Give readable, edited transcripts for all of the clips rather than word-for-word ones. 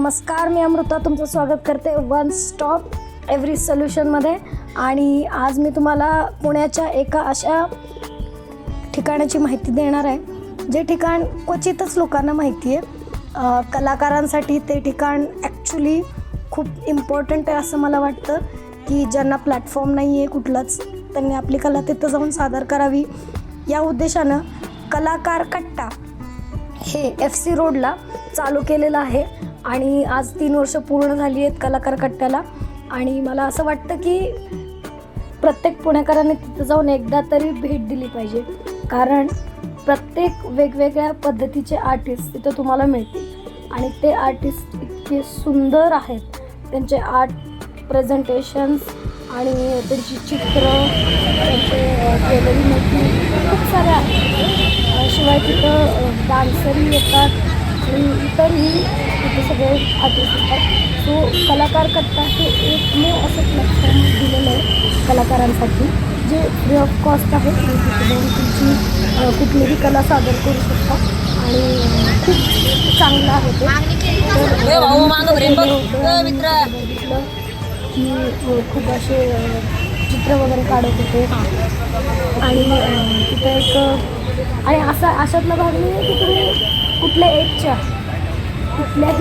नमस्कार, मी अमृता तुमचं स्वागत करते वन स्टॉप एव्हरी सोल्युशनमध्ये. आणि आज मी तुम्हाला पुण्याच्या एका अशा ठिकाणाची माहिती देणार आहे जे ठिकाण क्वचितच लोकांना माहिती आहे. कलाकारांसाठी ते ठिकाण ॲक्च्युली खूप इम्पॉर्टंट आहे असं मला वाटतं, की ज्यांना प्लॅटफॉर्म नाही आहे कुठलाच, त्यांनी आपली कला तिथं जाऊन सादर करावी. या उद्देशानं कलाकार कट्टा हे FC रोडला चालू केलेलं आहे आणि आज 3 वर्ष पूर्ण झाली आहेत कलाकार कट्ट्याला. आणि मला असं वाटतं की प्रत्येक पुणेकरांनी तिथं जाऊन एकदा तरी भेट दिली पाहिजे, कारण प्रत्येक वेगवेगळ्या पद्धतीचे आर्टिस्ट तिथं तुम्हाला मिळतील आणि ते आर्टिस्ट इतके सुंदर आहेत. त्यांचे आर्ट प्रेझेंटेशन्स आणि त्यांची चित्र, त्यांचे ज्वेलरी मेकिंग खूप सारे आहेत. शिवाय तिथं डान्सरही येतात आणि इतरही तिथे सगळे आर्टिस्ट येतात. सो कलाकार कट्टा हे एकमेव असं प्लॅटफॉर्म दिलेलं आहे कलाकारांसाठी, जे फ्री ऑफ कॉस्ट आहे. तुम्ही तिथे जाऊन तुमची कुठलीही कला सादर करू शकता आणि खूप चांगलं आहे ते. बघितलं की खूप असे चित्र वगैरे काढत होते आणि तिथं एक आणि अशातला भाग नाही आहे की तुम्ही कुठल्याही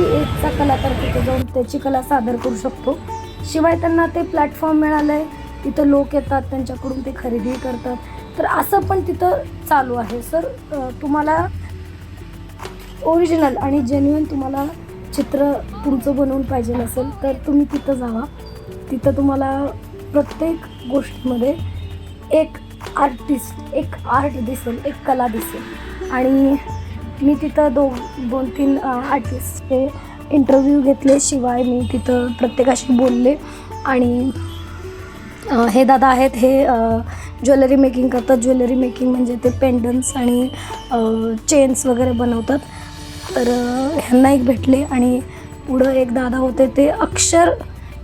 एजचा कलाकार तिथे जाऊन त्याची कला सादर करू शकतो. शिवाय त्यांना ते प्लॅटफॉर्म मिळालं आहे, तिथं लोक येतात, त्यांच्याकडून ते खरेदी करतात. तर असं पण तिथं चालू आहे. सर, तुम्हाला ओरिजिनल आणि जेन्युइन तुम्हाला चित्र तुमचं बनवून पाहिजे असेल तर तुम्ही तिथं जावा. तिथं तुम्हाला प्रत्येक गोष्टीमध्ये एक आर्टिस्ट, एक आर्ट दिसेल, एक कला दिसेल. आणि मी तिथं 2-3 आर्टिस्टचे इंटरव्ह्यू घेतले. शिवाय मी तिथं प्रत्येकाशी बोलले. आणि हे दादा आहेत, हे ज्वेलरी मेकिंग करतात. ज्वेलरी मेकिंग म्हणजे ते पेंडन्ट्स आणि चेन्स वगैरे बनवतात. तर ह्यांना एक भेटले. आणि पुढं एक दादा होते, ते अक्षर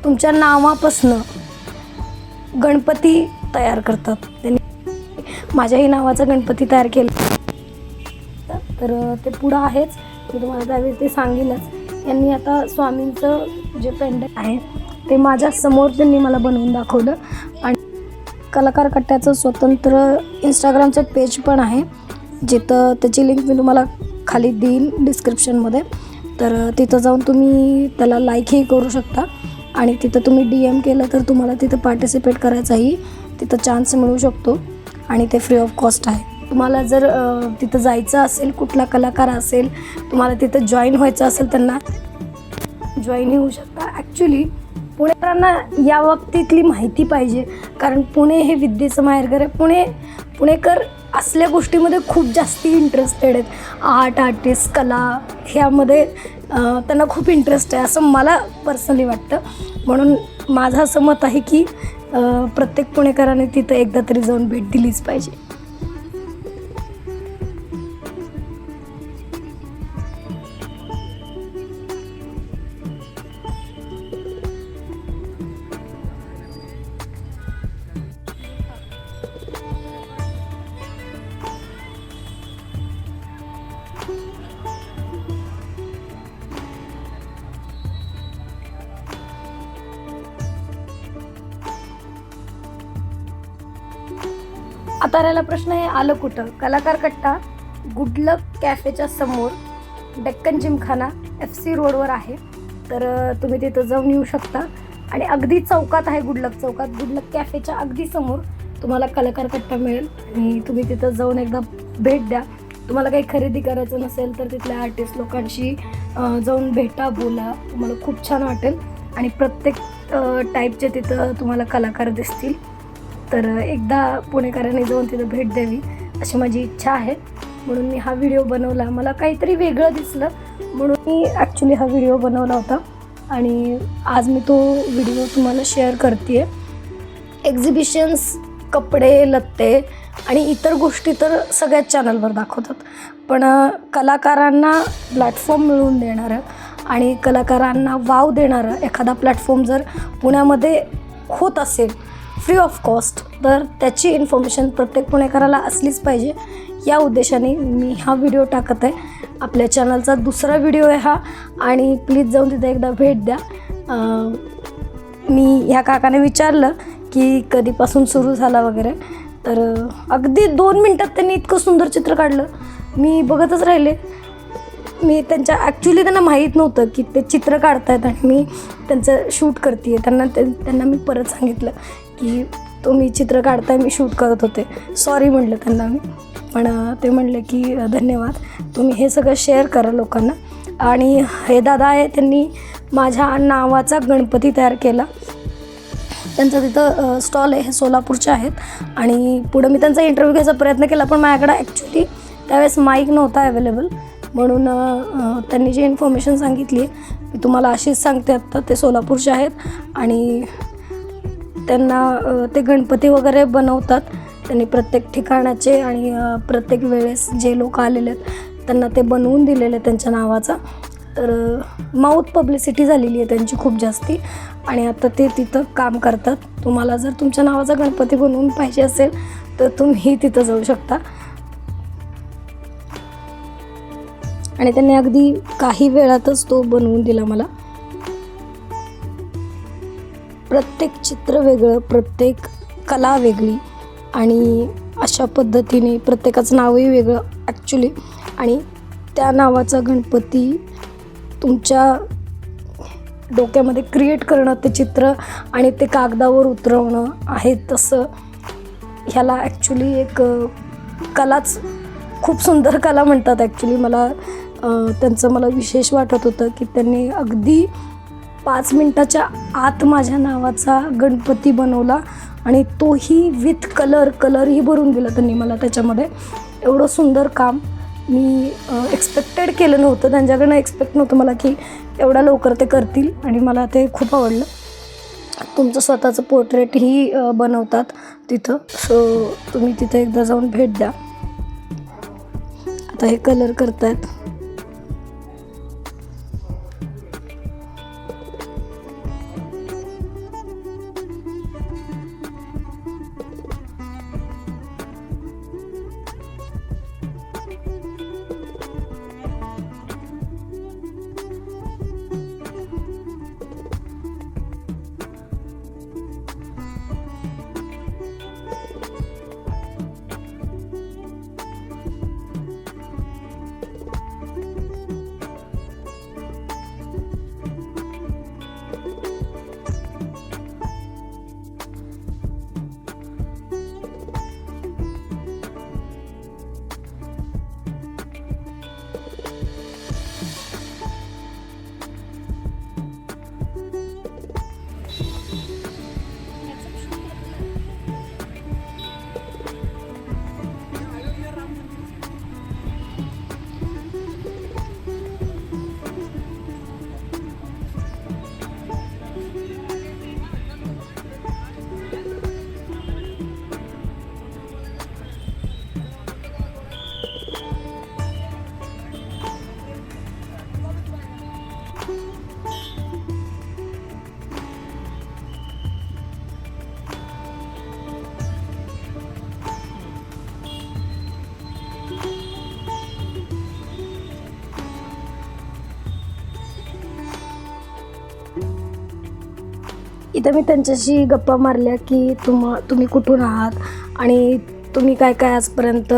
तुमच्या नावापासनं गणपती तयार करतात. त्यांनी माझ्याही नावाचा गणपती तयार केला. तर ते पुढं आहेच, मी तुम्हाला त्यावेळी ते सांगेनच. यांनी आता स्वामींचं जे पेंडंट आहे ते माझ्यासमोर त्यांनी मला बनवून दाखवलं. आणि कलाकार कट्ट्याचं स्वतंत्र इंस्टाग्रामचं पेज पण आहे, जिथं त्याची लिंक मी तुम्हाला खाली देईन डिस्क्रिप्शनमध्ये. तर तिथं जाऊन तुम्ही त्याला लाईकही करू शकता आणि तिथं तुम्ही DM केलं तर तुम्हाला तिथं पार्टिसिपेट करायचाही तिथं चान्स मिळू शकतो. आणि ते फ्री ऑफ कॉस्ट आहे. तुम्हाला जर तिथं जायचं असेल, कुठला कलाकार असेल, तुम्हाला तिथं जॉईन व्हायचं असेल, त्यांना जॉईनही होऊ शकता. ॲक्च्युली पुणेकरांना या बाबतीतली माहिती पाहिजे, कारण पुणे हे विद्येचं माहेरघर आहे. पुणेकर असल्या गोष्टीमध्ये खूप जास्ती इंटरेस्टेड आहेत. आर्टिस्ट, कला ह्यामध्ये त्यांना खूप इंटरेस्ट आहे असं मला पर्सनली वाटतं. म्हणून माझं असं मत आहे की प्रत्येक पुणेकरांनी तिथं एकदा तरी जाऊन भेट दिलीच पाहिजे. आता राहिला प्रश्न, हे आलं कुठं? कलाकार कट्टा गुडलक कॅफेच्या समोर डेक्कन जिमखाना FC रोडवर आहे. तर तुम्ही तिथं जाऊन येऊ शकता. आणि अगदी चौकात आहे, गुडलक चौकात. गुडलक कॅफेच्या अगदी समोर तुम्हाला कलाकार कट्टा मिळेल आणि तुम्ही तिथं जाऊन एकदा भेट द्या. तुम्हाला काही खरेदी करायचं नसेल तर तिथल्या आर्टिस्ट लोकांशी जाऊन भेटा, बोला. तुम्हाला खूप छान वाटेल आणि प्रत्येक टाईपचे तिथं तुम्हाला कलाकार दिसतील. तर एकदा पुणेकरांनी जाऊन तिथं भेट द्यावी अशी माझी इच्छा आहे. म्हणून मी हा व्हिडिओ बनवला. मला काहीतरी वेगळं दिसलं म्हणून मी ॲक्च्युली हा व्हिडिओ बनवला होता आणि आज मी तो व्हिडिओ तुम्हाला शेअर करते आहे. एक्झिबिशन्स, कपडे, लत्ते आणि इतर गोष्टी तर सगळ्याच चॅनलवर दाखवतात, पण कलाकारांना प्लॅटफॉर्म मिळवून देणारं आणि कलाकारांना वाव देणारं एखादा प्लॅटफॉर्म जर पुण्यामध्ये होत असेल फ्री ऑफ कॉस्ट, तर त्याची इन्फॉर्मेशन प्रत्येक पुणेकराला असलीच पाहिजे. या उद्देशाने मी हा व्हिडिओ टाकत आहे. आपल्या चॅनलचा दुसरा व्हिडिओ आहे हा, आणि प्लीज जाऊन तिथे एकदा भेट द्या. मी ह्या काकाने विचारलं की कधीपासून सुरू झाला वगैरे, तर अगदी 2 मिनटात त्यांनी इतकं सुंदर चित्र काढलं. मी बघतच राहिले. मी ॲक्च्युली त्यांना माहीत नव्हतं की ते चित्र काढतायत आणि मी त्यांचं शूट करते आहे. त्यांना मी परत सांगितलं की तुम्ही चित्र काढताय, मी शूट करत होते, सॉरी म्हटलं त्यांना मी. पण ते म्हणले की धन्यवाद, तुम्ही हे सगळं शेअर करा लोकांना. आणि हे दादा आहे, त्यांनी माझ्या नावाचा गणपती तयार केला. त्यांचं तिथं स्टॉल आहे, हे सोलापूरचे आहेत. आणि पुढं मी त्यांचा इंटरव्ह्यू घ्यायचा प्रयत्न केला, पण माझ्याकडं ॲक्च्युली त्यावेळेस माईक नव्हता अवेलेबल. म्हणून त्यांनी जी इन्फॉर्मेशन सांगितली मी तुम्हाला अशीच सांगते आत्ता. ते सोलापूरचे आहेत आणि त्यांना ते गणपती वगैरे बनवतात. त्यांनी प्रत्येक ठिकाणाचे आणि प्रत्येक वेळेस जे लोक आलेले आहेत त्यांना ते बनवून दिलेले त्यांच्या नावाचा. तर माउथ पब्लिसिटी झालेली आहे त्यांची खूप जास्ती, आणि आता ते तिथं काम करतात. तुम्हाला जर तुमच्या नावाचा गणपती बनवून पाहिजे असेल तर तुम्ही तिथं जाऊ शकता. आणि त्यांनी अगदी काही वेळातच तो बनवून दिला मला. प्रत्येक चित्र वेगळं, प्रत्येक कला वेगळी, आणि अशा पद्धतीने प्रत्येकाचं नावही वेगळं ॲक्च्युली. आणि त्या नावाचा गणपती तुमच्या डोक्यामध्ये क्रिएट करणं, ते चित्र आणि ते कागदावर उतरवणं आहे. तसं ह्याला ॲक्च्युली एक कलाच, खूप सुंदर कला म्हणतात ॲक्च्युली. मला विशेष वाटत होतं की त्यांनी अगदी 5 मिनटाच्या आत माझ्या नावाचा गणपती बनवला, आणि तोही विथ कलरही भरून दिला त्यांनी मला त्याच्यामध्ये. एवढं सुंदर काम मी एक्सपेक्टेड केलं नव्हतं, त्यांच्याकडनं एक्सपेक्ट नव्हतं मला की एवढ्या लवकर ते करतील, आणि मला ते खूप आवडलं. तुमचं स्वतःचं पोर्ट्रेटही बनवतात तिथं, सो तुम्ही तिथे एकदा जाऊन भेट द्या. आता हे कलर करतायत. इथं मी त्यांच्याशी गप्पा मारल्या की तुम्ही कुठून आहात आणि तुम्ही काय काय आजपर्यंत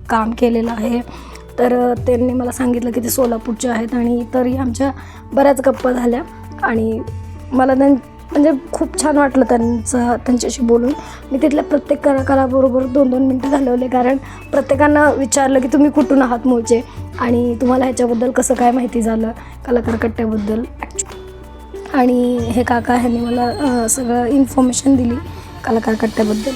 काम केलेलं आहे. तर त्यांनी मला सांगितलं की ते सोलापूरचे आहेत आणि इतरही आमच्या बऱ्याच गप्पा झाल्या आणि मला म्हणजे खूप छान वाटलं त्यांच्याशी बोलून. मी तिथल्या प्रत्येक कलाकाराबरोबर 2-2 मिनटं घालवले, कारण प्रत्येकानं विचारलं की तुम्ही कुठून आहात मूळचे आणि तुम्हाला ह्याच्याबद्दल कसं काय माहिती झालं कलाकार कट्ट्याबद्दल. आणि हे काका ह्यांनी मला सगळं इन्फॉर्मेशन दिली कलाकार कट्ट्याबद्दल.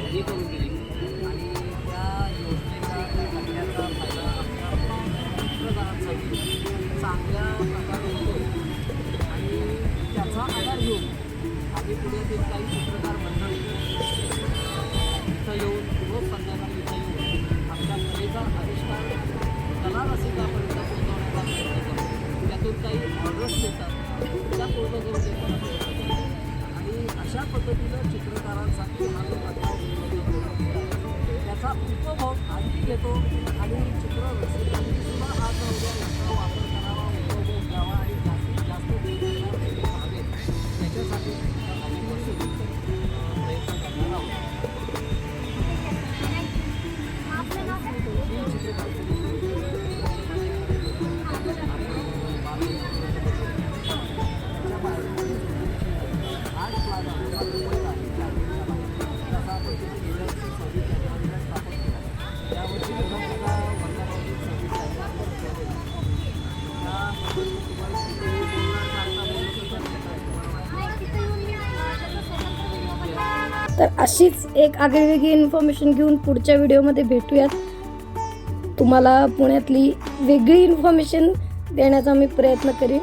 हे करून दिली आणि त्या योजनेचा करण्याचा फायदा आमच्या चांगल्या प्रकारे पुण्यातील काही चित्रकार मंडळी इथं येऊन रोज संध्याकाळी इथं येऊन आपल्या कलेचा आविष्कार कला रसिकापर्यंत पोहोचवण्याचा प्रयत्न करतो. त्यातून काही ऑर्डर्स देतात, त्या पूर्ण करून देतात आणि अशा पद्धतीनं चित्रकारांसाठी हा जो कथा त्याचा उपभोग आम्ही घेतो आणि चित्र रसिकांनी सुद्धा हा जो उद्या याचा वापर करावा, उपभोग घ्यावा आणि जास्तीत जास्त चित्रकार पाहावे याच्यासाठी आधीपासून प्रयत्न करणार आहोत. ही चित्रकार तर अशीच एक आगळीवेगळी इन्फॉर्मेशन घेऊन पुढच्या व्हिडिओमध्ये भेटूयात. तुम्हाला पुण्यातली वेगळी इन्फॉर्मेशन देण्याचा मी प्रयत्न करीन.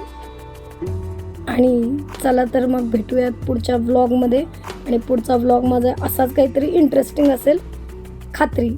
आणि चला तर मग भेटूयात पुढच्या व्लॉगमध्ये. आणि पुढचा व्लॉग माझा असाच काहीतरी इंटरेस्टिंग असेल, खात्री.